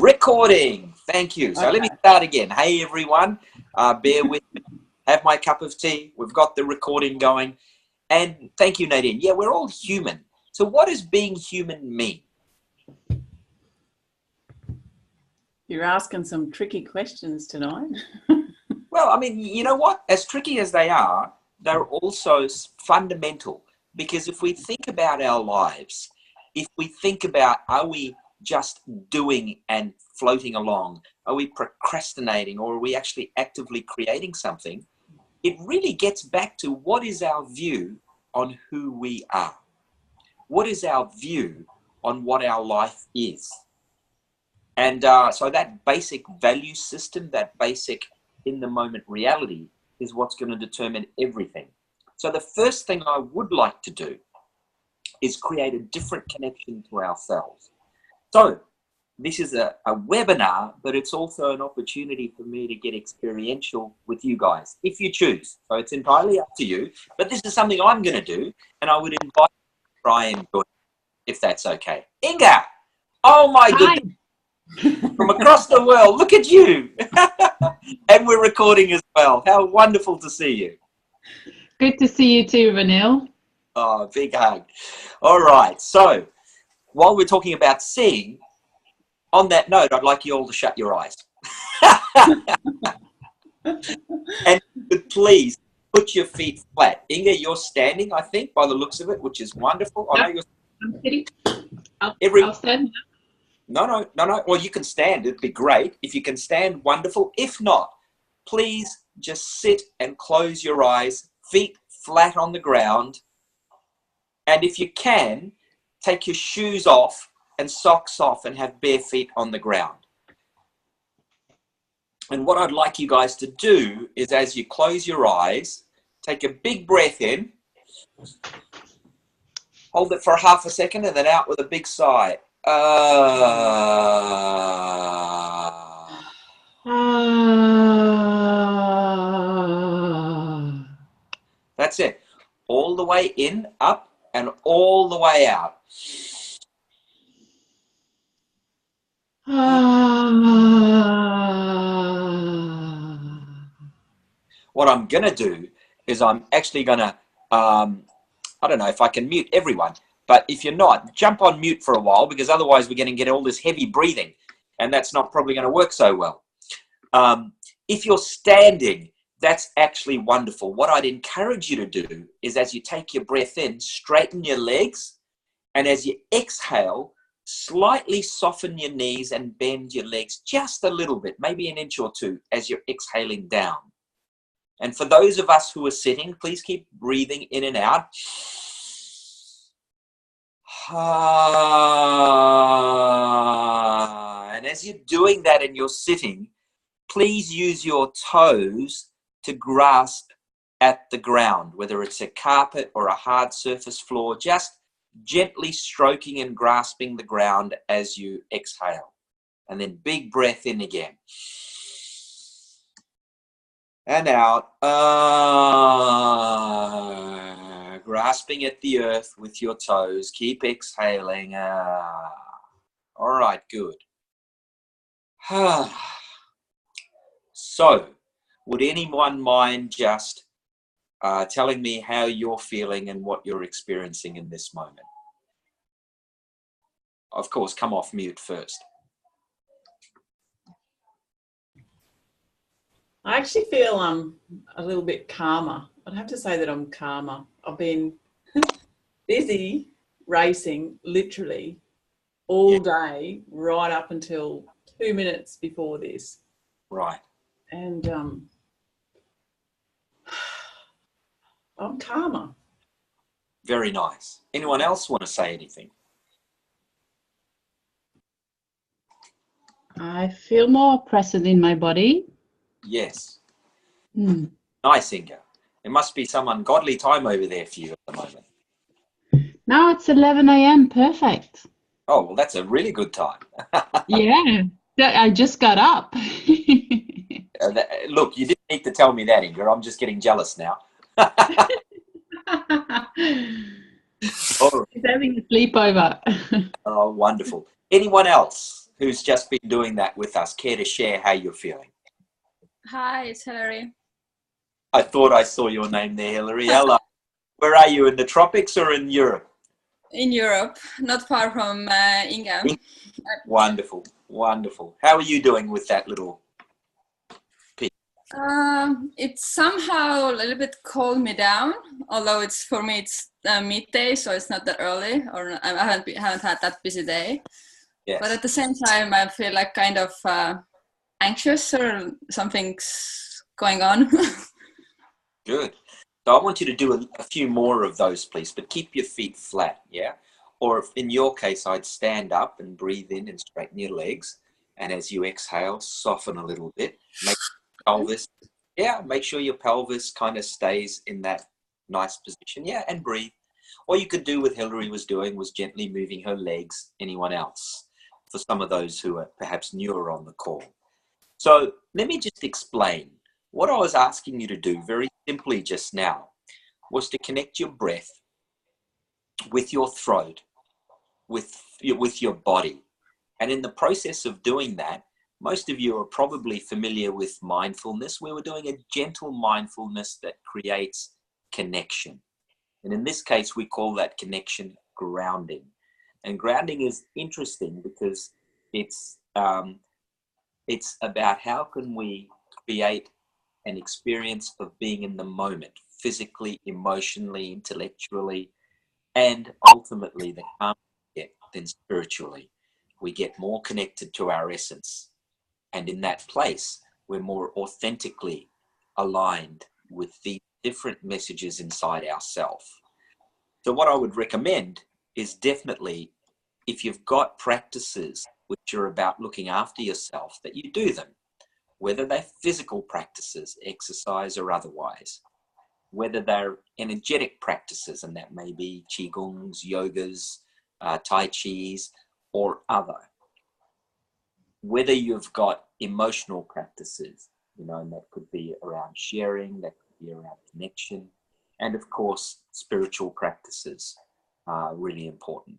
Recording. Thank you. So Okay. let me start again. Hey, everyone. Bear with me. Have my cup of tea. We've got the recording going. And thank you, Nadine. Yeah, we're all human. So what does being human mean? You're asking some tricky questions tonight. Well, I mean, you know what? As tricky as they are, they're also fundamental. Because if we think about our lives, if we think about, are we just doing and floating along? Are we procrastinating, or are we actually actively creating something? It really gets back to what is our view on who we are? What is our view on what our life is? And so that basic value system, that basic in the moment reality is what's going to determine everything. So the first thing I would like to do is create a different connection to ourselves. So this is a webinar, but it's also an opportunity for me to get experiential with you guys, if you choose. So it's entirely up to you, but this is something I'm going to do, and I would invite you to try and do it, if that's okay. Inga! Oh my goodness! From across the world, look at you! And we're recording as well. How wonderful to see you. Good to see you too, Ranil. Oh, big hug. All right, so while we're talking about seeing, on that note, I'd like you all to shut your eyes. And please put your feet flat. Inga, you're standing, I think, by the looks of it, which is wonderful. I know you're I'm sitting. I'll stand. No. Well, you can stand. It'd be great. If you can stand, wonderful. If not, please just sit and close your eyes, feet flat on the ground. And if you can, take your shoes off and socks off and have bare feet on the ground. And what I'd like you guys to do is, as you close your eyes, take a big breath in, hold it for half a second, and then out with a big sigh. That's it. All the way in, up, and all the way out. What I'm going to do is I'm actually going to, I don't know if I can mute everyone, but if you're not, jump on mute for a while, because otherwise we're going to get all this heavy breathing, and that's not probably going to work so well. If you're standing, that's actually wonderful. What I'd encourage you to do is, as you take your breath in, straighten your legs, and as you exhale, slightly soften your knees and bend your legs just a little bit, maybe an inch or two, as you're exhaling down. And for those of us who are sitting, please keep breathing in and out. And as you're doing that and you're sitting, please use your toes to grasp at the ground, whether it's a carpet or a hard surface floor, just gently stroking and grasping the ground as you exhale. And then big breath in again. And out. Grasping at the earth with your toes. Keep exhaling. All right, good. So, would anyone mind just telling me how you're feeling and what you're experiencing in this moment? Of course, come off mute first. I actually feel a little bit calmer. I'd have to say that I'm calmer. I've been busy racing literally all day, right up until 2 minutes before this. Right. And I'm calmer. Very nice. Anyone else want to say anything? I feel more present in my body. Yes. Mm. Nice, Inga. It must be some ungodly time over there for you at the moment. Now it's 11 a.m. Perfect. Oh, well, that's a really good time. Yeah, I just got up. Look, you didn't need to tell me that, Inga. I'm just getting jealous now. He's having a sleepover. Oh, wonderful. Anyone else? who's just been doing that with us, care to share how you're feeling? Hi, it's Hilary. I thought I saw your name there, Hilary. Hello. Where are you, in the tropics or in Europe? In Europe, not far from Inga. Wonderful, wonderful. How are you doing with that little peak? It's somehow a little bit calmed me down, although it's for me it's midday, so it's not that early, or I haven't had that busy day. Yes. But at the same time, I feel like kind of anxious or something's going on. Good. So I want you to do a few more of those, please, but keep your feet flat, yeah? Or if in your case, I'd stand up and breathe in and straighten your legs. And as you exhale, soften a little bit. Make pelvis, make sure your pelvis kind of stays in that nice position, and breathe. What you could do with Hilary was doing was gently moving her legs. Anyone else? For some of those who are perhaps newer on the call. So let me just explain. What I was asking you to do very simply just now was to connect your breath with your throat, with your body. And in the process of doing that, most of you are probably familiar with mindfulness, where we're doing a gentle mindfulness that creates connection. And in this case, we call that connection grounding. And grounding is interesting because it's about how can we create an experience of being in the moment, physically, emotionally, intellectually, and ultimately the calm we get, then spiritually. We get more connected to our essence. And in that place, we're more authentically aligned with the different messages inside ourselves. So what I would recommend is definitely, if you've got practices which are about looking after yourself, that you do them. Whether they're physical practices, exercise or otherwise, whether they're energetic practices, and that may be Qigongs, yogas, Tai Chis, or other. Whether you've got emotional practices, and that could be around sharing, that could be around connection, and of course, spiritual practices are really important.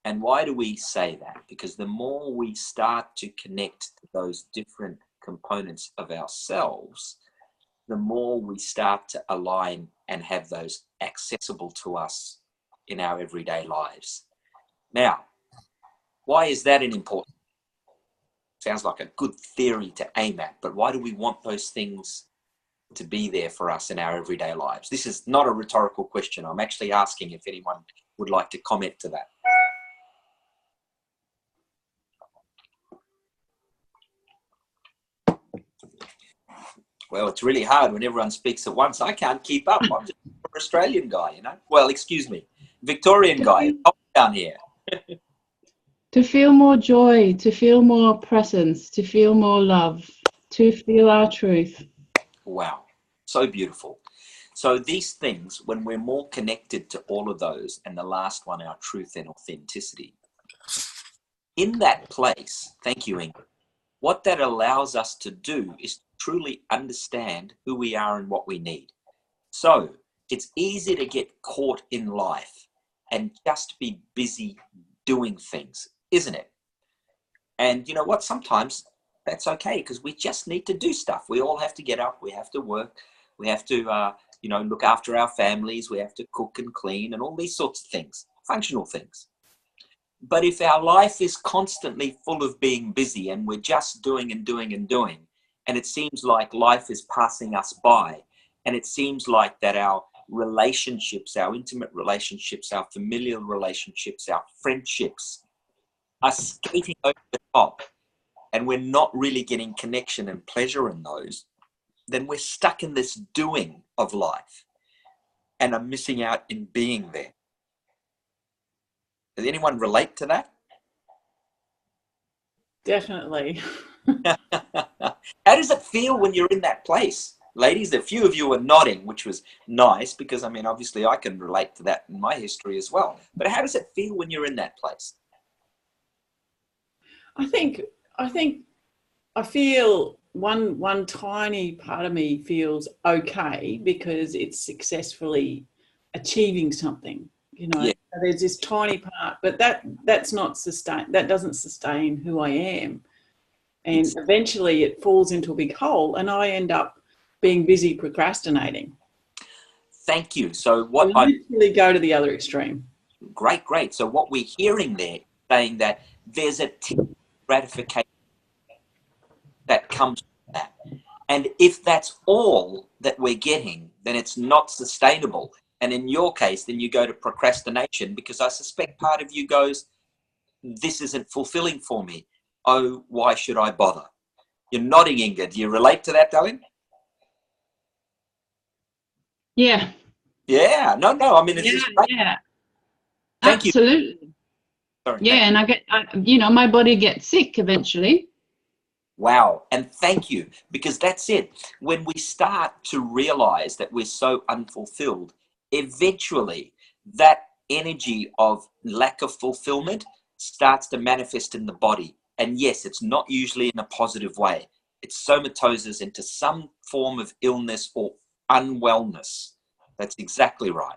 And why do we say that? Because the more we start to connect to those different components of ourselves, the more we start to align and have those accessible to us in our everyday lives. Now, why is that an important? Sounds like a good theory to aim at, but why do we want those things to be there for us in our everyday lives? This is not a rhetorical question. I'm actually asking if anyone would like to comment to that. Well, it's really hard when everyone speaks at once. I can't keep up. I'm just an Australian guy, Well, excuse me, Victorian guy down here. To feel more joy, to feel more presence, to feel more love, to feel our truth. Wow, so beautiful. So these things, when we're more connected to all of those, and the last one, our truth and authenticity, in that place, thank you, Ingrid, what that allows us to do is truly understand who we are and what we need. So it's easy to get caught in life and just be busy doing things, isn't it? And you know what? Sometimes that's okay, because we just need to do stuff. We all have to get up. We have to work. We have to, look after our families. We have to cook and clean and all these sorts of things, functional things. But if our life is constantly full of being busy and we're just doing and doing and doing, and it seems like life is passing us by, and it seems like that our relationships, our intimate relationships, our familial relationships, our friendships are skating over the top, and we're not really getting connection and pleasure in those, then we're stuck in this doing of life and are missing out in being there. Does anyone relate to that? Definitely. How does it feel when you're in that place? Ladies, a few of you are nodding, which was nice, because obviously I can relate to that in my history as well. But how does it feel when you're in that place? I think I feel one tiny part of me feels okay because it's successfully achieving something, Yeah. There's this tiny part, but that's not sustain. That doesn't sustain who I am, and eventually it falls into a big hole, and I end up being busy procrastinating. Thank you. So what I literally go to the other extreme. Great. So what we're hearing there, saying that there's a gratification that comes from that. And if that's all that we're getting, then it's not sustainable. And in your case, then you go to procrastination, because I suspect part of you goes, this isn't fulfilling for me. Oh, why should I bother? You're nodding, Inga. Do you relate to that, darling? Yeah. Yeah. No. I mean, it's just great. Yeah. Thank you. Absolutely. Sorry, yeah, and my body gets sick eventually. Wow. And thank you, because that's it. When we start to realize that we're so unfulfilled, eventually that energy of lack of fulfillment starts to manifest in the body. And yes, it's not usually in a positive way. It somatoses into some form of illness or unwellness. That's exactly right.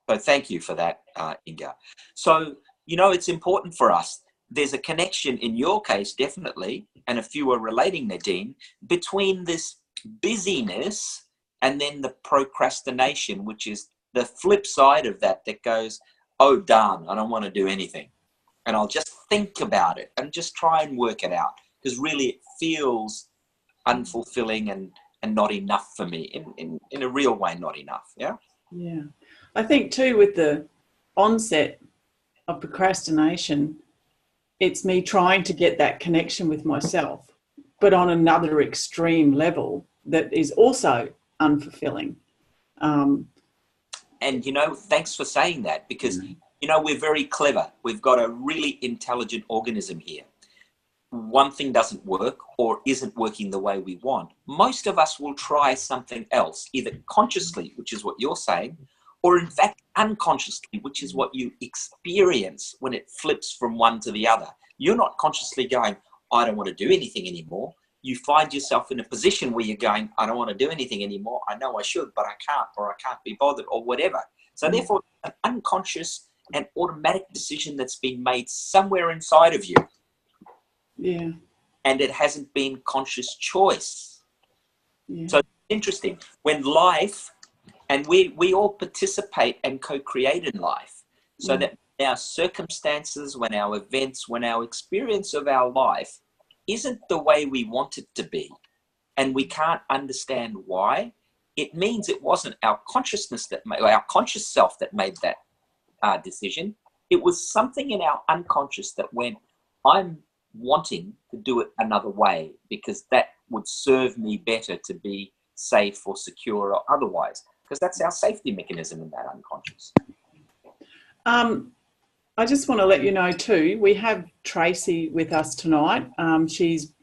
So thank you for that, Inga. So, it's important for us. There's a connection in your case, definitely, and a few are relating, Nadine, between this busyness and then the procrastination, which is the flip side of that goes, oh, darn, I don't want to do anything. And I'll just think about it and just try and work it out, because really it feels unfulfilling and not enough for me, in a real way, not enough. Yeah. Yeah. I think too, with the onset of procrastination, it's me trying to get that connection with myself, but on another extreme level that is also unfulfilling. And, thanks for saying that, because, we're very clever. We've got a really intelligent organism here. One thing doesn't work or isn't working the way we want. Most of us will try something else, either consciously, which is what you're saying, or in fact unconsciously, which is what you experience when it flips from one to the other. You're not consciously going, I don't want to do anything anymore. You find yourself in a position where you're going, I don't want to do anything anymore. I know I should, but I can't, or I can't be bothered, or whatever. So therefore, an unconscious and automatic decision that's been made somewhere inside of you. Yeah. And it hasn't been conscious choice. Yeah. So it's interesting. When life, and we all participate and co-create in life, so that our circumstances, when our events, when our experience of our life isn't the way we want it to be, and we can't understand why, it means it wasn't our consciousness our conscious self that made that decision. It was something in our unconscious that went, I'm wanting to do it another way, because that would serve me better to be safe or secure or otherwise, because that's our safety mechanism in that unconscious. I just want to let you know too, we have Tracy with us tonight. She's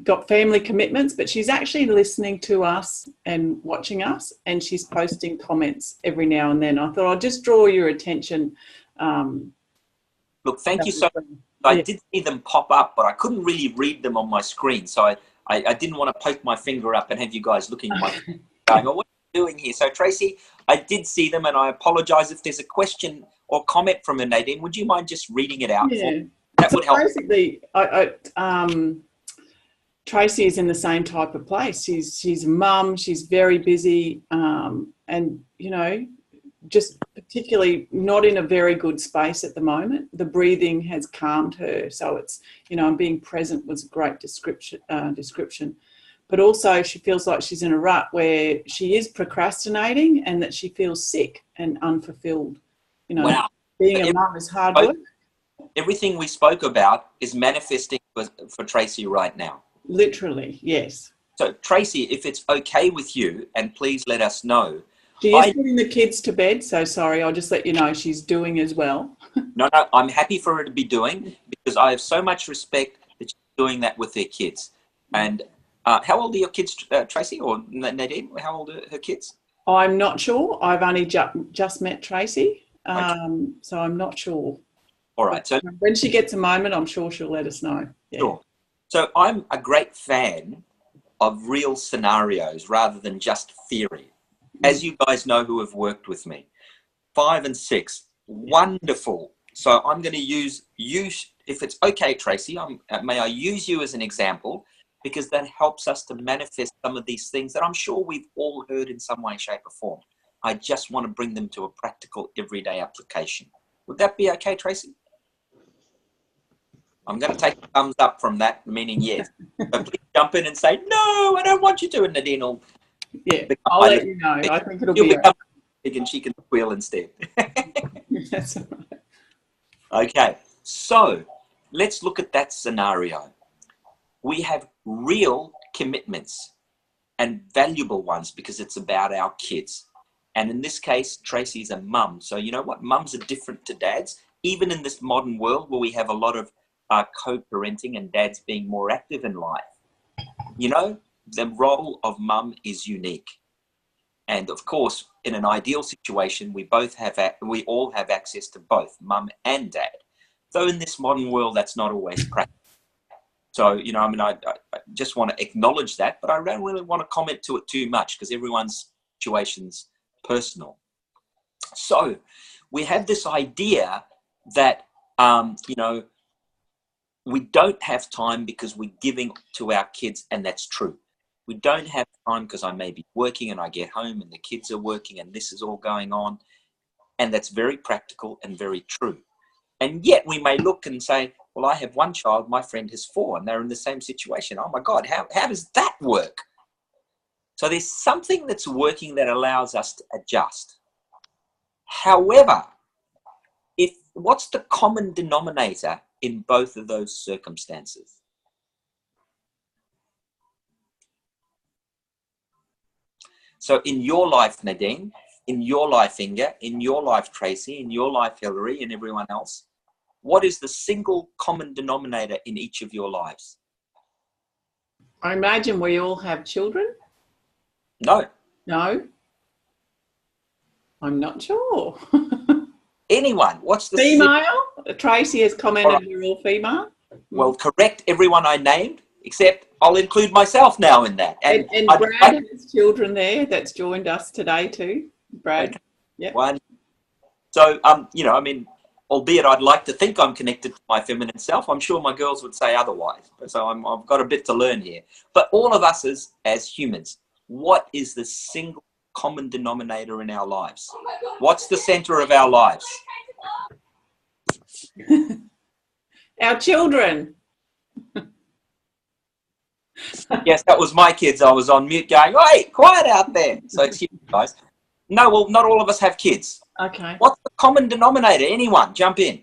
got family commitments, but she's actually listening to us and watching us, and she's posting comments every now and then. I thought I'd just draw your attention. Look, thank you so much. I did see them pop up, but I couldn't really read them on my screen. So I didn't want to poke my finger up and have you guys looking at my going, oh, what are you doing here? So Tracy, I did see them, and I apologize if there's a question or comment from a Nadine. Would you mind just reading it out? Yeah. That would help. Basically, Tracy is in the same type of place. She's a mum, she's very busy, and, just particularly not in a very good space at the moment. The breathing has calmed her. So it's, and being present was a great description. But also she feels like she's in a rut where she is procrastinating and that she feels sick and unfulfilled. Wow. Being a mum is hard work. Everything we spoke about is manifesting for Tracy right now. Literally, yes. So Tracy, if it's okay with you, and please let us know. She is putting the kids to bed, so sorry, I'll just let you know she's doing as well. No, I'm happy for her to be doing, because I have so much respect that she's doing that with her kids. And how old are your kids, Tracy or Nadine? How old are her kids? I'm not sure. I've only just met Tracy, so I'm not sure. All right. So when she gets a moment, I'm sure she'll let us know. Yeah. Sure. So I'm a great fan of real scenarios rather than just theory. As you guys know who have worked with me, 5 and 6. Wonderful. So I'm going to use you, if it's okay, Tracy, may I use you as an example, because that helps us to manifest some of these things that I'm sure we've all heard in some way, shape or form. I just want to bring them to a practical, everyday application. Would that be okay, Tracy? I'm going to take a thumbs up from that, meaning yes. So please jump in and say, no, I don't want you to. And Nadine will... Yeah, I'll let you know. I think it'll be okay. And she can squeal instead. That's all right. Okay, so let's look at that scenario. We have real commitments and valuable ones because it's about our kids. And in this case, Tracy's a mum. So you know what? Mums are different to dads. Even in this modern world where we have a lot of co-parenting and dads being more active in life, you know, the role of mum is unique. And of course, in an ideal situation, we all have access to both mum and dad. Though in this modern world, that's not always practical. So, you know, I mean, I just want to acknowledge that, but I don't really want to comment to it too much because everyone's situation's personal. So we have this idea that, you know, we don't have time because we're giving to our kids, and that's true. We don't have time because I may be working and I get home and the kids are working and this is all going on. And that's very practical and very true. And yet we may look and say, well, I have one child, my friend has 4, and they're in the same situation. Oh my God, how does that work? So there's something that's working that allows us to adjust. However, what's the common denominator in both of those circumstances? So in your life, Nadine, in your life, Inga, in your life, Tracy, in your life, Hillary, and everyone else, what is the single common denominator in each of your lives? I imagine we all have children. No. No? I'm not sure. Anyone? What's the female? Tracy has commented we're all female. Well, correct everyone I named, except I'll include myself now in that. And Brad has children there that's joined us today too. Brad. Okay. Yeah. One. So, you know, I mean, albeit I'd like to think I'm connected to my feminine self, I'm sure my girls would say otherwise. So I've got a bit to learn here. But all of us as humans, what is the single common denominator in our lives? What's the center of our lives? Our children. Yes, that was my kids. I was on mute going, hey, quiet out there. So excuse me, guys. No, well, not all of us have kids. Okay. What's the common denominator? Anyone, jump in.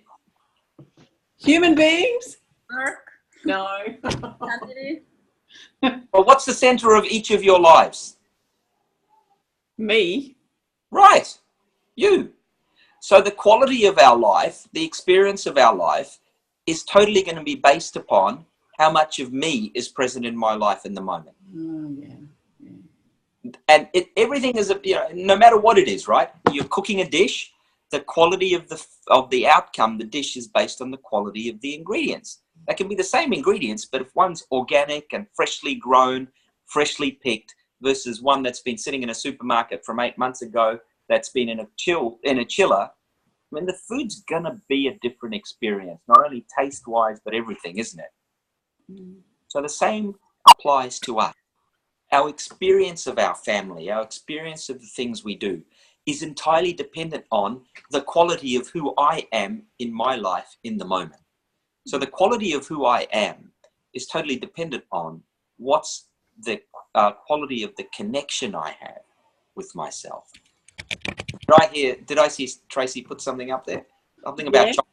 Human beings? Work. No. Family. Well, what's the center of each of your lives? Me. Right, you. So the quality of our life, the experience of our life, is totally going to be based upon how much of me is present in my life in the moment. Oh, yeah. And everything is, you know, no matter what it is, right? You're cooking a dish, the quality of the outcome, the dish is based on the quality of the ingredients. They can be the same ingredients, but if one's organic and freshly grown, freshly picked, versus one that's been sitting in a supermarket from 8 months ago, that's been in a chiller, I mean, the food's gonna be a different experience, not only taste-wise, but everything, isn't it? Mm. So the same applies to us. Our experience of our family, our experience of the things we do is entirely dependent on the quality of who I am in my life in the moment. So the quality of who I am is totally dependent on what's the quality of the connection I have with myself. Did I see Tracy put something up there? Something about chocolate.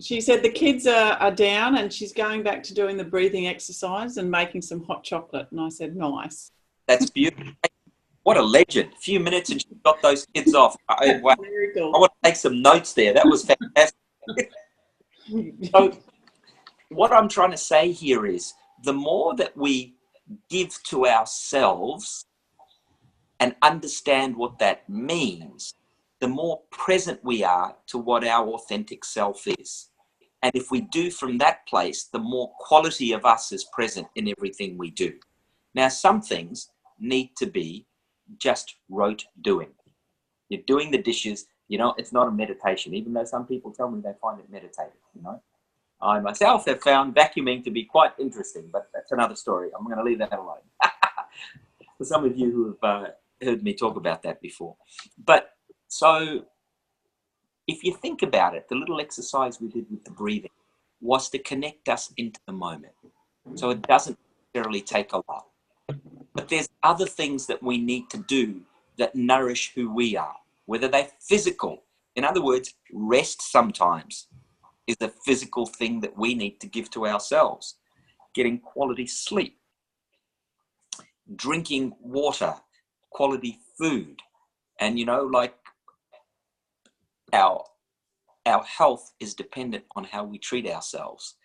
She said the kids are down and she's going back to doing the breathing exercise and making some hot chocolate. And I said, nice. That's beautiful. What a legend. A few minutes and she got those kids off. Wow. Very cool. I want to take some notes there. That was fantastic. So what I'm trying to say here is the more that we give to ourselves and understand what that means, the more present we are to what our authentic self is. And if we do from that place, the more quality of us is present in everything we do. Now, some things need to be just rote doing. You're doing the dishes, You know, it's not a meditation, even though some people tell me they find it meditative, you know. I myself have found vacuuming to be quite interesting, but that's another story. I'm going to leave that alone. For some of you who have heard me talk about that before. But so if you think about it, the little exercise we did with the breathing was to connect us into the moment. So it doesn't necessarily take a lot. But there's other things that we need to do that nourish who we are, whether they're physical. In other words, rest sometimes is a physical thing that we need to give to ourselves. Getting quality sleep, drinking water, quality food. And, you know, like our health is dependent on how we treat ourselves.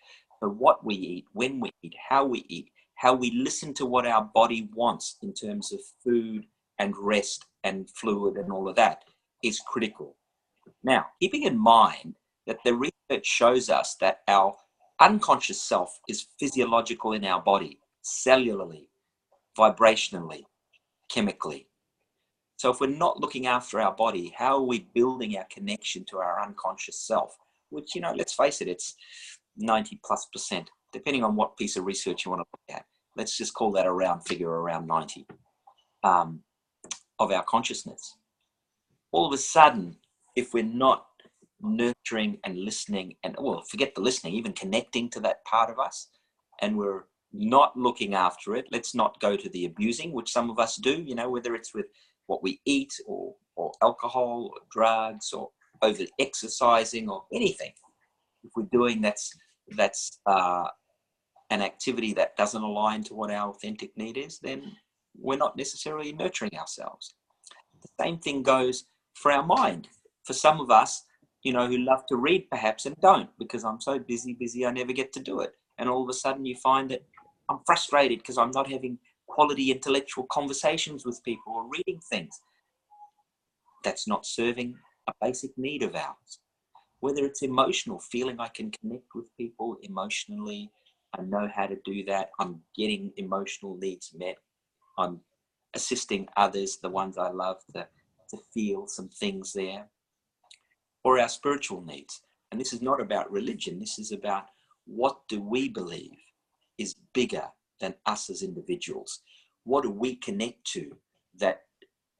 So what we eat, when we eat, how we listen to what our body wants in terms of food and rest and fluid and all of that is critical. Now, keeping in mind that the research shows us that our unconscious self is physiological in our body, cellularly, vibrationally, chemically. So if we're not looking after our body, how are we building our connection to our unconscious self? Which, you know, let's face it, it's 90+%, depending on what piece of research you want to look at. Let's just call that a round figure, around 90 of our consciousness. All of a sudden, if we're not nurturing and listening, and well, forget the listening, even connecting to that part of us, and we're not looking after it, let's not go to the abusing, which some of us do, you know, whether it's with what we eat or alcohol or drugs or over exercising or anything. If we're doing that's an activity that doesn't align to what our authentic need is, then we're not necessarily nurturing ourselves. The same thing goes for our mind. For some of us, you know, who love to read perhaps and don't, because I'm so busy, I never get to do it. And all of a sudden you find that I'm frustrated because I'm not having quality intellectual conversations with people or reading things. That's not serving a basic need of ours. Whether it's emotional, feeling I can connect with people emotionally, I know how to do that, I'm getting emotional needs met, I'm assisting others, the ones I love, to feel some things there. Or our spiritual needs. And this is not about religion, this is about what do we believe is bigger than us as individuals? What do we connect to that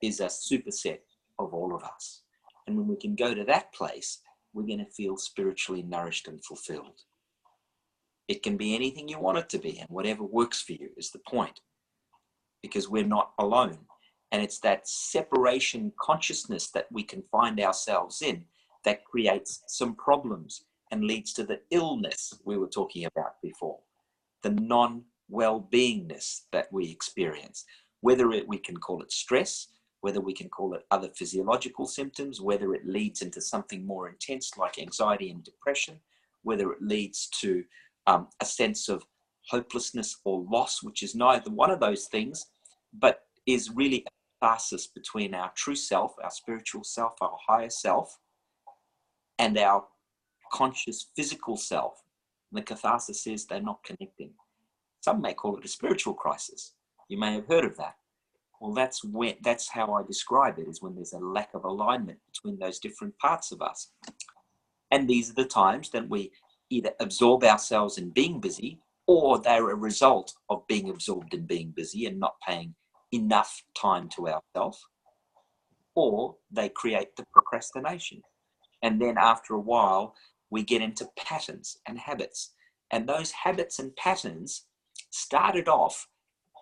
is a superset of all of us? And when we can go to that place, we're going to feel spiritually nourished and fulfilled. It can be anything you want it to be, and whatever works for you is the point, because we're not alone. And it's that separation consciousness that we can find ourselves in that creates some problems and leads to the illness we were talking about before, the non-well-beingness that we experience, whether we can call it stress, whether we can call it other physiological symptoms, whether it leads into something more intense like anxiety and depression, whether it leads to a sense of hopelessness or loss, which is neither one of those things, but is really a catharsis between our true self, our spiritual self, our higher self, and our conscious physical self. And the catharsis is they're not connecting. Some may call it a spiritual crisis. You may have heard of that. Well, that's how I describe it, is when there's a lack of alignment between those different parts of us. And these are the times that we either absorb ourselves in being busy, or they're a result of being absorbed in being busy and not paying enough time to ourselves, or they create the procrastination. And then after a while, we get into patterns and habits. And those habits and patterns started off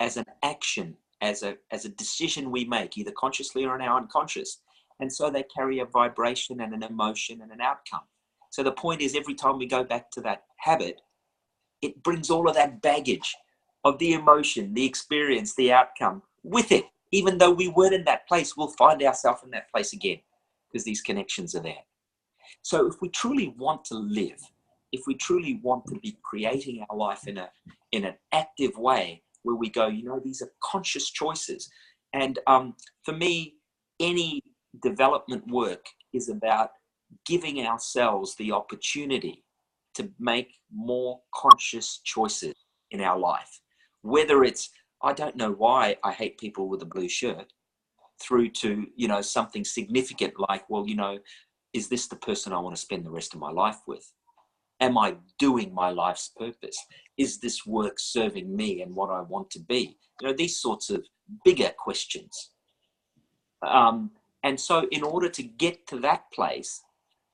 as an action, as a decision we make, either consciously or in our unconscious. And so they carry a vibration and an emotion and an outcome. So the point is, every time we go back to that habit, it brings all of that baggage of the emotion, the experience, the outcome with it. Even though we weren't in that place, we'll find ourselves in that place again, because these connections are there. So if we truly want to live, if we truly want to be creating our life in an active way, where we go, you know, these are conscious choices. And for me, any development work is about giving ourselves the opportunity to make more conscious choices in our life. Whether it's, I don't know why I hate people with a blue shirt. through to, you know, something significant like, well, you know, is this the person I want to spend the rest of my life with? Am I doing my life's purpose? Is this work serving me and what I want to be? You know, these sorts of bigger questions. And so in order to get to that place,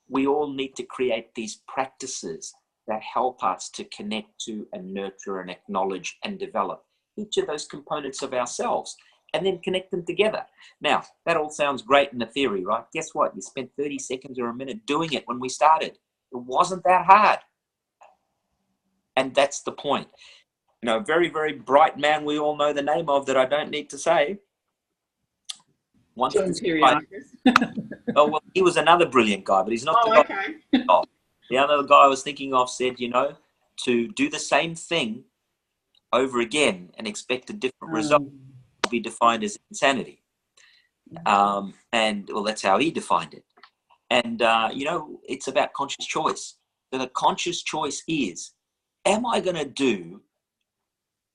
we all need to create these practices that help us to connect to and nurture and acknowledge and develop each of those components of ourselves and then connect them together. Now, that all sounds great in the theory, right? Guess what? You spent 30 seconds or a minute doing it when we started. It wasn't that hard. And that's the point. You know, a very, very bright man we all know the name of that I don't need to say. John Kiriakis. Oh, well, he was another brilliant guy, but he's not the guy. Okay. The other guy I was thinking of said, you know, to do the same thing over again and expect a different result will be defined as insanity. And, well, that's how he defined it. And, you know, it's about conscious choice. So the conscious choice is, am I going to do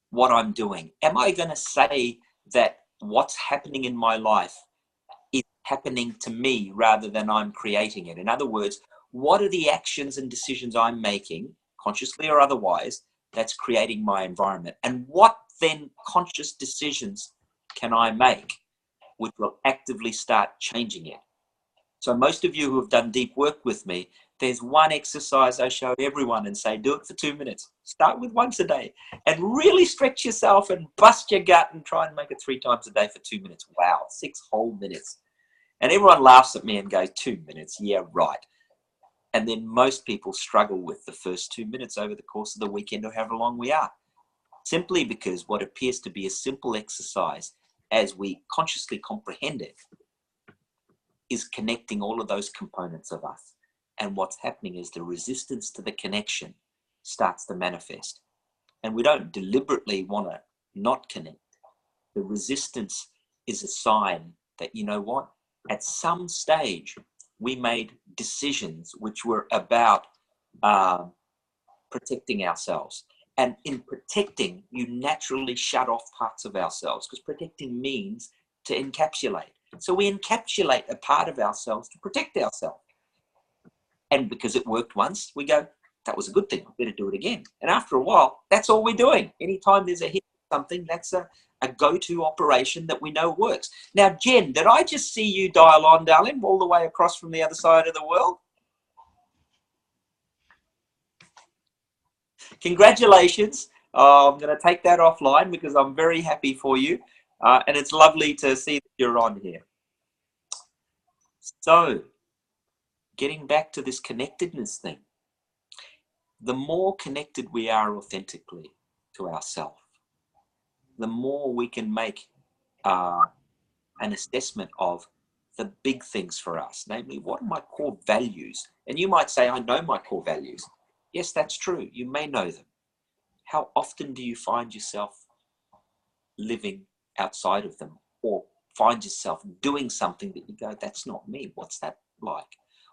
what I'm doing? Am I going to say that what's happening in my life is happening to me rather than I'm creating it? In other words, what are the actions and decisions I'm making, consciously or otherwise, that's creating my environment? And what then conscious decisions can I make which will actively start changing it? So most of you who have done deep work with me, there's one exercise I show everyone and say, do it for 2 minutes. Start with once a day and really stretch yourself and bust your gut and try and make it 3 times a day for 2 minutes. Wow, 6 whole minutes. And everyone laughs at me and goes, 2 minutes, yeah, right. And then most people struggle with the first 2 minutes over the course of the weekend or however long we are. Simply because what appears to be a simple exercise, as we consciously comprehend it, is connecting all of those components of us. And what's happening is the resistance to the connection starts to manifest. And we don't deliberately want to not connect. The resistance is a sign that, you know what, at some stage we made decisions which were about protecting ourselves. And in protecting, you naturally shut off parts of ourselves, because protecting means to encapsulate. So we encapsulate a part of ourselves to protect ourselves. And because it worked once, we go, that was a good thing, I better do it again. And after a while, that's all we're doing. Anytime there's a hit or something, that's a go-to operation that we know works. Now, Jen, did I just see you dial on, darling, all the way across from the other side of the world? Congratulations. I'm going to take that offline because I'm very happy for you. And it's lovely to see that you're on here. So, getting back to this connectedness thing, the more connected we are authentically to ourselves, the more we can make an assessment of the big things for us, namely, what are my core values? And you might say, I know my core values. Yes, that's true. You may know them. How often do you find yourself living outside of them, or find yourself doing something that you go, that's not me, what's that like?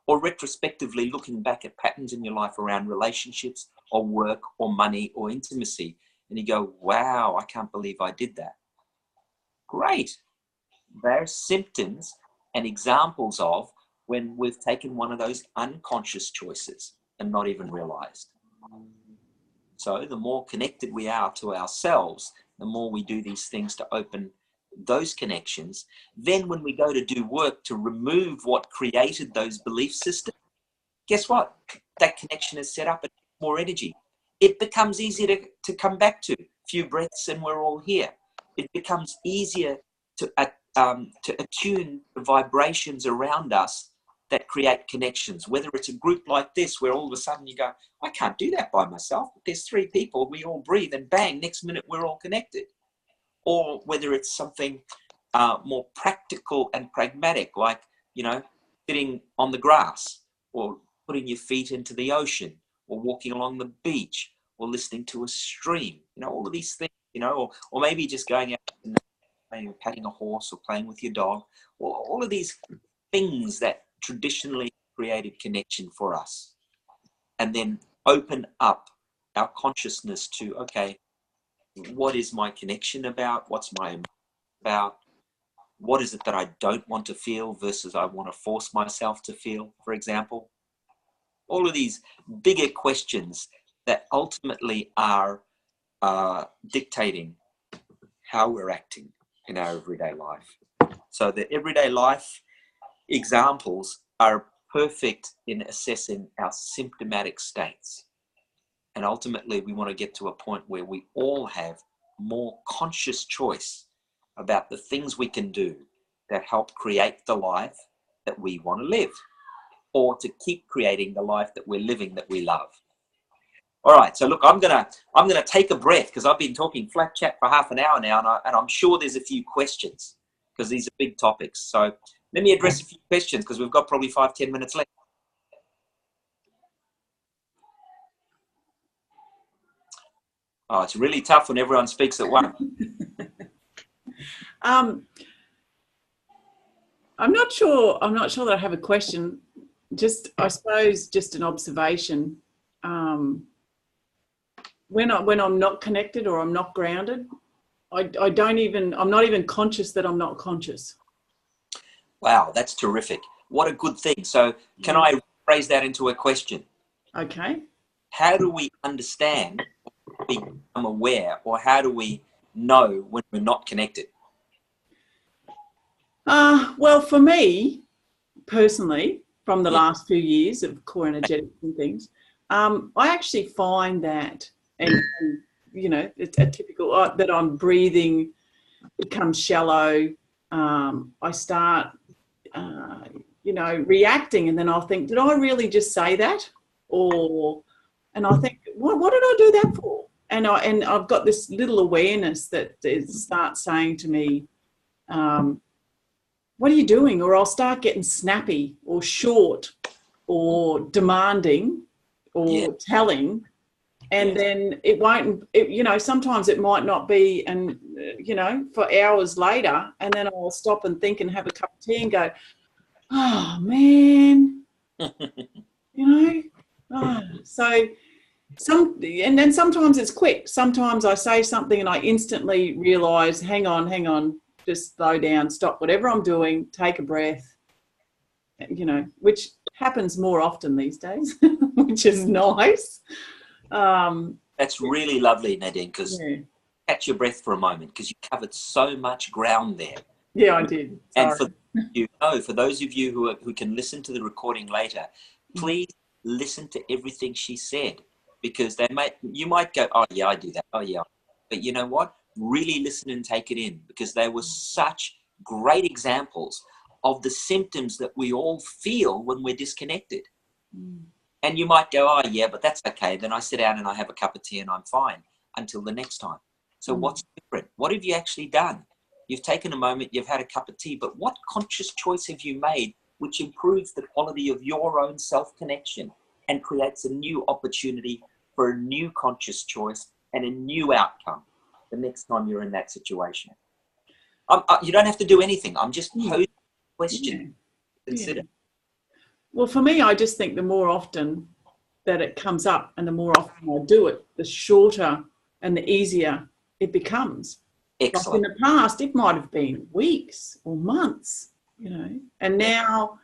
Or retrospectively looking back at patterns in your life around relationships or work or money or intimacy, and you go, wow, I can't believe I did that. Great. They're symptoms and examples of when we've taken one of those unconscious choices and not even realized. So the more connected we are to ourselves, the more we do these things to open those connections. Then when we go to do work to remove what created those belief systems, guess what? That connection is set up and more energy. It becomes easier to come back to. A few breaths and we're all here. It becomes easier to attune the vibrations around us that create connections, whether it's a group like this where all of a sudden you go, I can't do that by myself. There's 3 people, we all breathe, and bang, next minute we're all connected. Or whether it's something more practical and pragmatic, like, you know, sitting on the grass, or putting your feet into the ocean, or walking along the beach, or listening to a stream, you know, all of these things, you know, or maybe just going out and maybe patting a horse or playing with your dog, or all of these things that traditionally created connection for us. And then open up our consciousness to, okay, what is my connection about? What's my about? What is it that I don't want to feel versus I want to force myself to feel, for example? All of these bigger questions that ultimately are dictating how we're acting in our everyday life. So the everyday life examples are perfect in assessing our symptomatic states. And ultimately, we want to get to a point where we all have more conscious choice about the things we can do that help create the life that we want to live, or to keep creating the life that we're living that we love. All right, so look, I'm gonna take a breath because I've been talking flat chat for half an hour now, and I'm sure there's a few questions because these are big topics. So let me address a few questions because we've got probably 5-10 minutes left. Oh, it's really tough when everyone speaks at once. I'm not sure that I have a question. Just, I suppose, just an observation. When I'm not connected or I'm not grounded, I'm not even conscious that I'm not conscious. Wow, that's terrific. What a good thing. So can I phrase that into a question? Okay. How do we understand, become aware, or how do we know when we're not connected? Well, for me personally, from the last few years of core energetics and things, I actually find that, and you know, it's a typical that I'm breathing becomes shallow. I start, you know, reacting, and then I'll think, did I really just say that? And I think, what did I do that for? And I've got this little awareness that starts saying to me, what are you doing? Or I'll start getting snappy or short or demanding or telling. And then it won't, you know, sometimes it might not be, and, you know, for hours later, and then I'll stop and think and have a cup of tea and go, oh, man, you know. And then sometimes it's quick. Sometimes I say something and I instantly realise, hang on, just slow down, stop whatever I'm doing, take a breath, you know, which happens more often these days, which is nice. That's really lovely, Nadine, because catch your breath for a moment, because you covered so much ground there. Yeah, I did. Sorry. And for those of you who can listen to the recording later, please listen to everything she said, because you might go, oh yeah, I do that. Oh yeah. But you know what? Really listen and take it in, because they were such great examples of the symptoms that we all feel when we're disconnected. And you might go, oh yeah, but that's okay. Then I sit down and I have a cup of tea and I'm fine until the next time. So what's different? What have you actually done? You've taken a moment, you've had a cup of tea, but what conscious choice have you made which improves the quality of your own self-connection and creates a new opportunity for a new conscious choice and a new outcome the next time you're in that situation? You don't have to do anything. I'm just posing a question to consider. Well, for me, I just think the more often that it comes up and the more often I do it, the shorter and the easier it becomes. Excellent. Like in the past, it might have been weeks or months, you know, and now,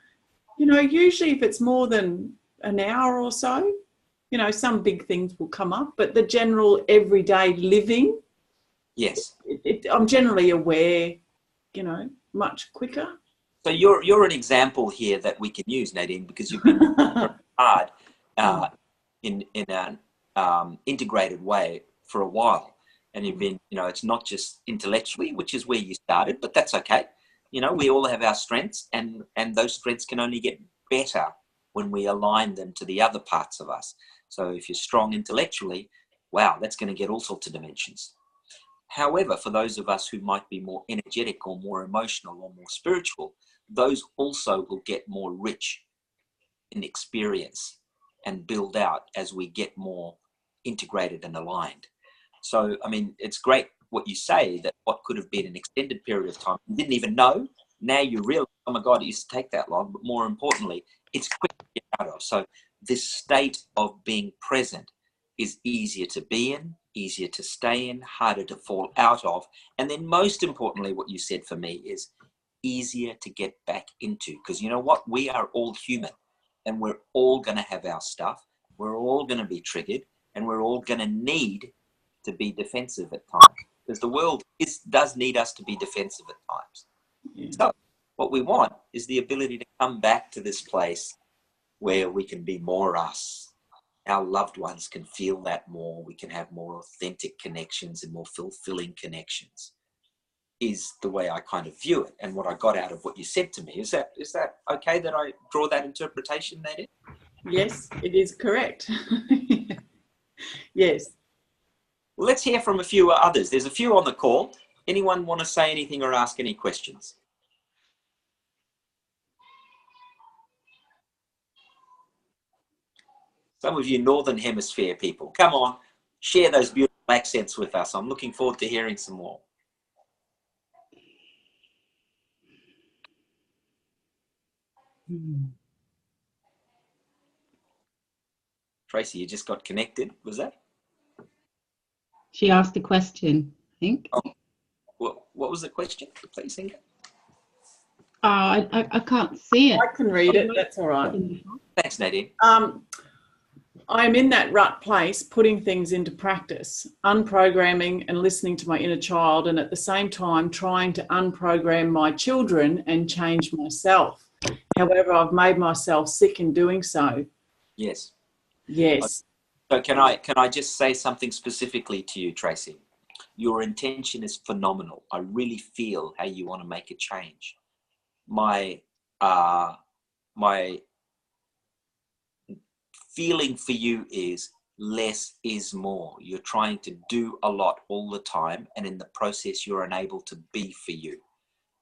you know, usually if it's more than an hour or so, you know, some big things will come up, but the general everyday living, yes, I'm generally aware, you know, much quicker. So you're an example here that we can use, Nadine, because you've been hard in an integrated way for a while, and you've been, you know, it's not just intellectually, which is where you started, but that's okay. You know, we all have our strengths, and those strengths can only get better when we align them to the other parts of us. So if you're strong intellectually, wow, that's going to get all sorts of dimensions. However, for those of us who might be more energetic or more emotional or more spiritual, those also will get more rich in experience and build out as we get more integrated and aligned. So, I mean, it's great what you say, that what could have been an extended period of time, you didn't even know. Now you realize, oh my God, it used to take that long. But more importantly, it's quick to get out of. So this state of being present is easier to be in, easier to stay in, harder to fall out of. And then most importantly, what you said for me is easier to get back into. Because you know what? We are all human, and we're all going to have our stuff. We're all going to be triggered, and we're all going to need to be defensive at times. Because the world does need us to be defensive at times. Yeah. So what we want is the ability to come back to this place where we can be more us. Our loved ones can feel that more. We can have more authentic connections and more fulfilling connections, is the way I kind of view it. And what I got out of what you said to me, is that okay that I draw that interpretation, Nadine? Yes, it is correct. Yes. Well, let's hear from a few others. There's a few on the call. Anyone want to say anything or ask any questions? Some of you Northern Hemisphere people, come on, share those beautiful accents with us. I'm looking forward to hearing some more. Tracy, you just got connected, was that? She asked a question, I think. Oh, what was the question, please, Inga? Oh, I can't see it. I can read it, that's all right. Thanks, Nadine. I'm in that rut place, putting things into practice, unprogramming and listening to my inner child, and at the same time trying to unprogram my children and change myself. However, I've made myself sick in doing so. Yes. Yes. So can I just say something specifically to you, Tracy? Your intention is phenomenal. I really feel how you want to make a change. My feeling for you is less is more. You're trying to do a lot all the time, and in the process you're unable to be for you.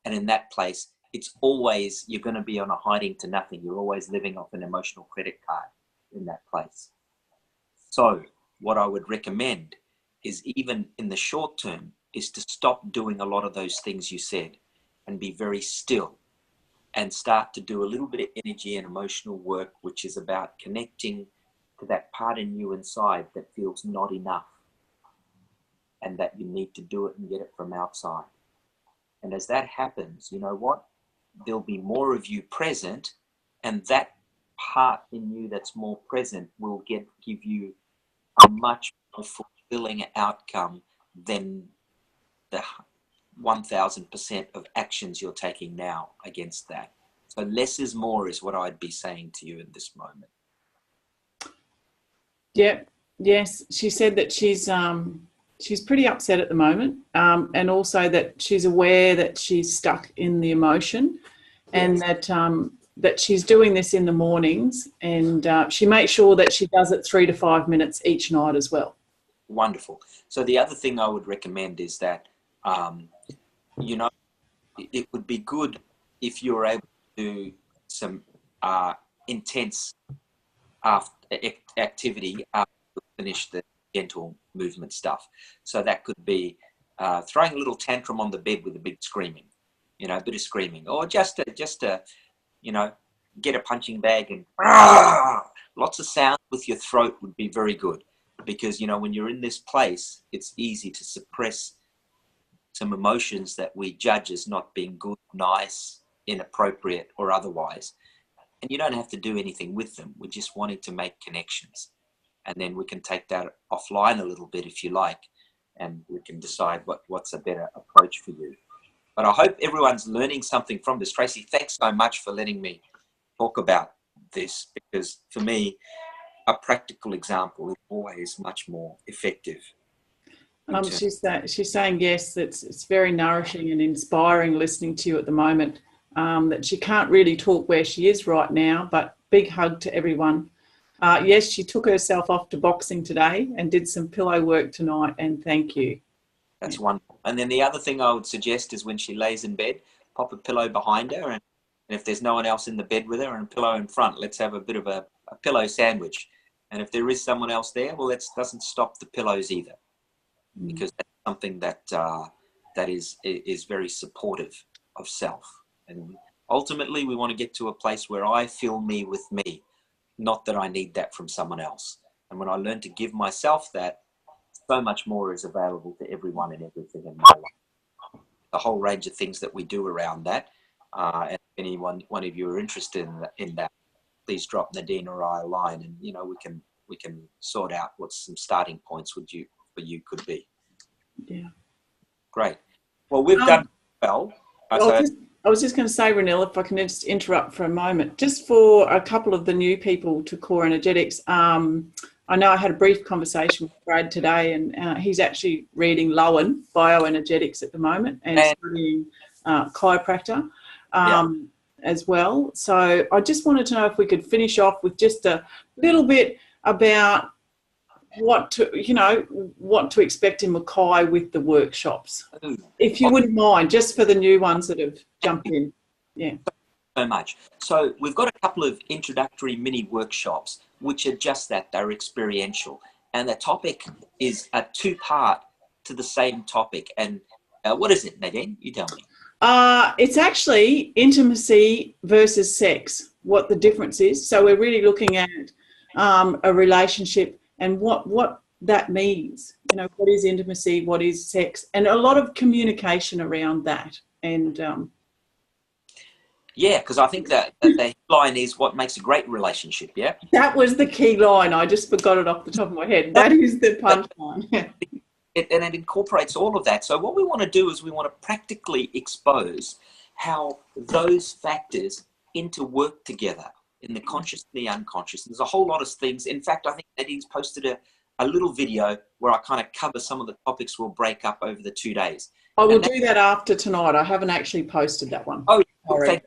And in that place, it's always, you're going to be on a hiding to nothing. You're always living off an emotional credit card in that place. So what I would recommend is, even in the short term, is to stop doing a lot of those things you said and be very still and start to do a little bit of energy and emotional work, which is about connecting to that part in you inside that feels not enough and that you need to do it and get it from outside. And as that happens, you know what? There'll be more of you present, and that part in you that's more present will give you a much more fulfilling outcome than the 1000% of actions you're taking now against that. So less is more is what I'd be saying to you in this moment. Yep. Yes. She said that she's pretty upset at the moment, and also that she's aware that she's stuck in the emotion, and that she's doing this in the mornings, and she makes sure that she does it 3 to 5 minutes each night as well. Wonderful. So the other thing I would recommend is that, you know, it would be good if you were able to do some intense activity after you finish the gentle movement stuff. So that could be throwing a little tantrum on the bed with a big screaming, you know, a bit of screaming, or just to you know, get a punching bag and lots of sound with your throat would be very good, because, you know, when you're in this place, it's easy to suppress some emotions that we judge as not being good, nice, inappropriate, or otherwise. And you don't have to do anything with them. We're just wanting to make connections. And then we can take that offline a little bit if you like, and we can decide what's a better approach for you. But I hope everyone's learning something from this. Tracy, thanks so much for letting me talk about this, because for me, a practical example is always much more effective. She's saying yes, it's very nourishing and inspiring listening to you at the moment, that she can't really talk where she is right now, but big hug to everyone. Yes, she took herself off to boxing today and did some pillow work tonight, and thank you. That's wonderful. And then the other thing I would suggest is, when she lays in bed, pop a pillow behind her, and if there's no one else in the bed with her, and a pillow in front, let's have a bit of a pillow sandwich. And if there is someone else there, well, that doesn't stop the pillows either, because that's something that is very supportive of self. And ultimately, we want to get to a place where I feel me with me, not that I need that from someone else. And when I learn to give myself that, so much more is available to everyone and everything in my life. The whole range of things that we do around that And if one of you are interested in that, please drop Nadine or I a line, and we can sort out what some starting points for you could be. Yeah. Great. Well, we've done well. I was just going to say, Ranil, if I can just interrupt for a moment, just for a couple of the new people to core energetics. I know I had a brief conversation with Brad today, and he's actually reading Lowen bioenergetics at the moment and studying chiropractor as well. So I just wanted to know if we could finish off with just a little bit about what to expect in Mackay with the workshops, if you wouldn't mind, just for the new ones that have jumped in. Yeah. So much. So we've got a couple of introductory mini workshops, which are just that, they're experiential. And the topic is a two-part to the same topic. And what is it, Nadine? You tell me. It's actually intimacy versus sex, what the difference is. So we're really looking at a relationship and what that means. What is intimacy, what is sex, and a lot of communication around that. And yeah, because I think that the line is what makes a great relationship. Yeah, that was the key line. I just forgot it off the top of my head. That is the punchline. And it incorporates all of that. So what we want to do is we want to practically expose how those factors interwork together in the conscious and the unconscious. There's a whole lot of things. In fact, I think Nadine's posted a little video where I kind of cover some of the topics we'll break up over the 2 days. I will do that after tonight. I haven't actually posted that one. Oh, sorry.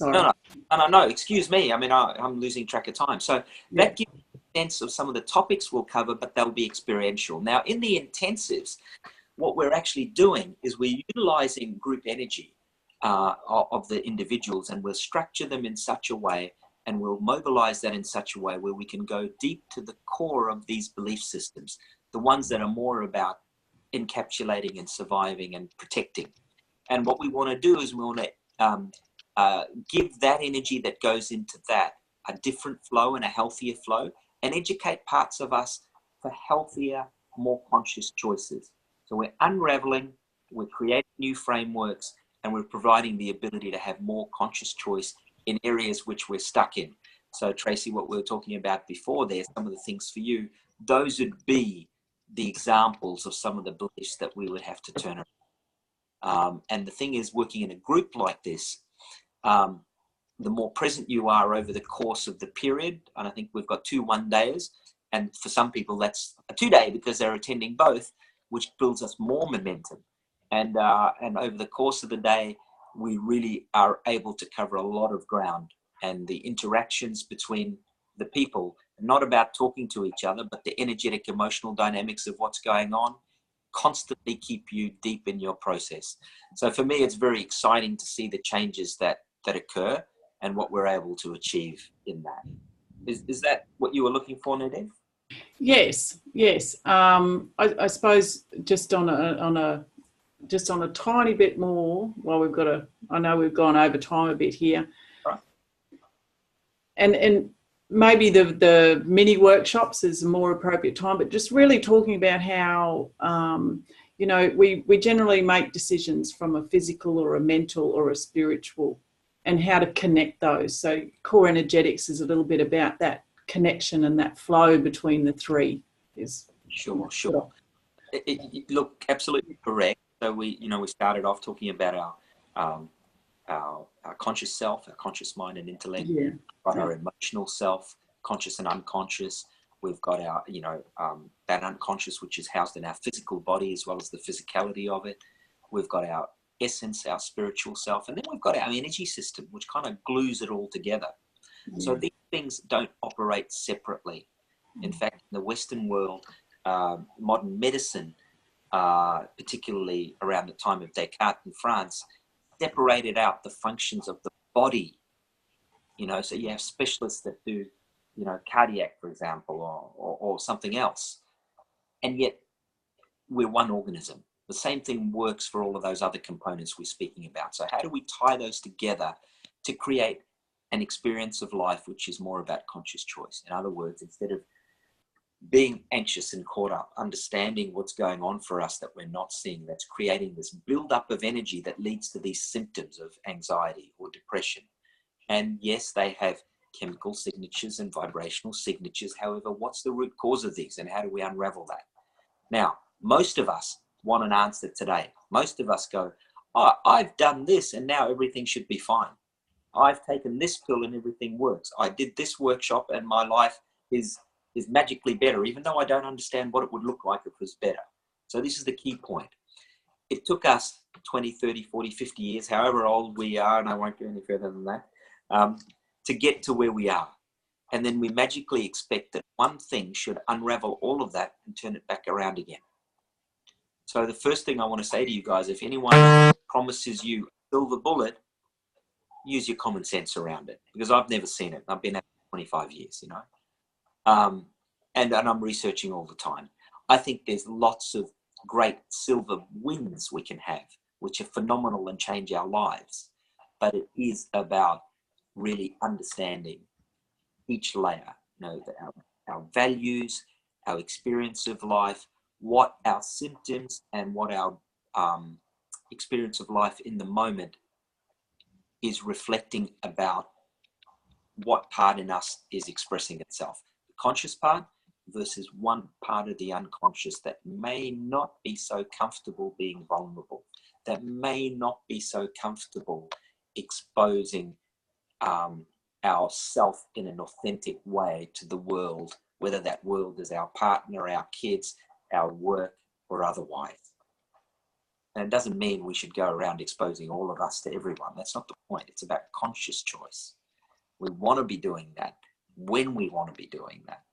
No, excuse me. I mean, I'm losing track of time. So that gives you a sense of some of the topics we'll cover, but they'll be experiential. Now, in the intensives, what we're actually doing is we're utilizing group energy of the individuals, and we'll structure them in such a way, and we'll mobilize that in such a way where we can go deep to the core of these belief systems, the ones that are more about encapsulating and surviving and protecting. And what we want to do is we want to give that energy that goes into that a different flow and a healthier flow, and educate parts of us for healthier, more conscious choices. So we're unraveling, we're creating new frameworks, and we're providing the ability to have more conscious choice in areas which we're stuck in. So Tracy, what we were talking about before there, some of the things for you, those would be the examples of some of the beliefs that we would have to turn around. And the thing is, working in a group like this, the more present you are over the course of the period, and I think we've got 2 one-dayers, and for some people that's a 2-day because they're attending both, which builds us more momentum. And over the course of the day, we really are able to cover a lot of ground, and the interactions between the people, not about talking to each other, but the energetic, emotional dynamics of what's going on, constantly keep you deep in your process. So for me, it's very exciting to see the changes that occur and what we're able to achieve in that. Is that what you were looking for, Nadine? Yes. I suppose just on a tiny bit more. Well, I know we've gone over time a bit here, right. And maybe the mini workshops is a more appropriate time, but just really talking about how we generally make decisions from a physical or a mental or a spiritual, and how to connect those. So core energetics is a little bit about that connection and that flow between the three. Sure. Look, absolutely correct. So we started off talking about our conscious self, our conscious mind and intellect. Yeah. Got our emotional self, conscious and unconscious. We've got our, that unconscious, which is housed in our physical body as well as the physicality of it. We've got our essence, our spiritual self, and then we've got our energy system, which kind of glues it all together. Yeah. So these things don't operate separately. In fact, in the Western world, modern medicine, particularly around the time of Descartes in France, separated out the functions of the body. So you have specialists that do, cardiac, for example, or something else. And yet we're one organism. The same thing works for all of those other components we're speaking about. So how do we tie those together to create an experience of life which is more about conscious choice? In other words, instead of being anxious and caught up, understanding what's going on for us that we're not seeing, that's creating this buildup of energy that leads to these symptoms of anxiety or depression. And yes, they have chemical signatures and vibrational signatures. However, what's the root cause of these and how do we unravel that? Now, most of us want an answer today. Most of us go, oh, I've done this and now everything should be fine. I've taken this pill and everything works. I did this workshop and my life is magically better, even though I don't understand what it would look like if it was better. So this is the key point. It took us 20, 30, 40, 50 years, however old we are, and I won't go any further than that, to get to where we are. And then we magically expect that one thing should unravel all of that and turn it back around again. So the first thing I want to say to you guys, if anyone promises you a silver bullet, use your common sense around it, because I've never seen it. I've been at it 25 years, you know. And I'm researching all the time. I think there's lots of great silver wins we can have, which are phenomenal and change our lives. But it is about really understanding each layer, you know, our values, our experience of life, what our symptoms and what our experience of life in the moment is reflecting about what part in us is expressing itself. The conscious part versus one part of the unconscious that may not be so comfortable being vulnerable, that may not be so comfortable exposing our self in an authentic way to the world, whether that world is our partner, our kids, our work, or otherwise. And it doesn't mean we should go around exposing all of us to everyone. That's not the point. It's about conscious choice. We want to be doing that when we want to be doing that,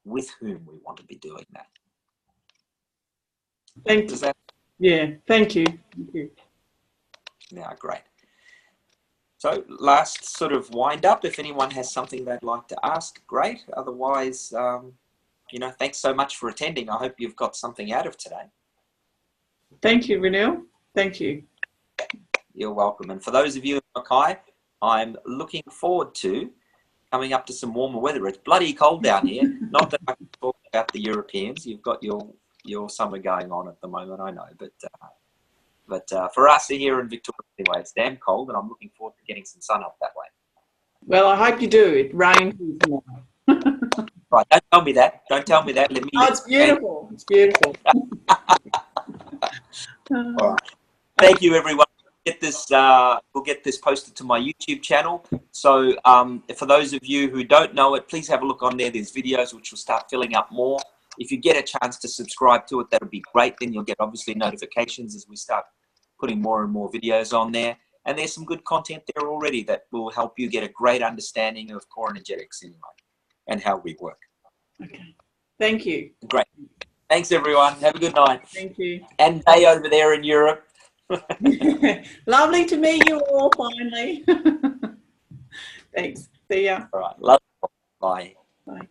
with whom we want to be doing that. Thank you. Yeah, thank you. Thank you. Yeah, great. So last sort of wind up, if anyone has something they'd like to ask, great. Otherwise, you know, thanks so much for attending. I hope you've got something out of today. Thank you, Ranil. Thank you. You're welcome. And for those of you in Mackay, I'm looking forward to coming up to some warmer weather. It's bloody cold down here. Not that I can talk about the Europeans. You've got your summer going on at the moment, I know. But for us here in Victoria, anyway, it's damn cold, and I'm looking forward to getting some sun up that way. Well, I hope you do. It rained here tomorrow. Right, don't tell me that. Don't tell me that. Let me. Oh, it's beautiful. It's beautiful. All right. Thank you, everyone. We'll get this posted to my YouTube channel. So for those of you who don't know it, please have a look on there. There's videos which will start filling up more. If you get a chance to subscribe to it, that would be great. Then you'll get obviously notifications as we start putting more and more videos on there. And there's some good content there already that will help you get a great understanding of core energetics anyway and how we work. Okay. Thank you. Great. Thanks, everyone. Have a good night. Thank you. And day over there in Europe. Lovely to meet you all finally. Thanks. See ya. All right. Love you. Bye. Bye.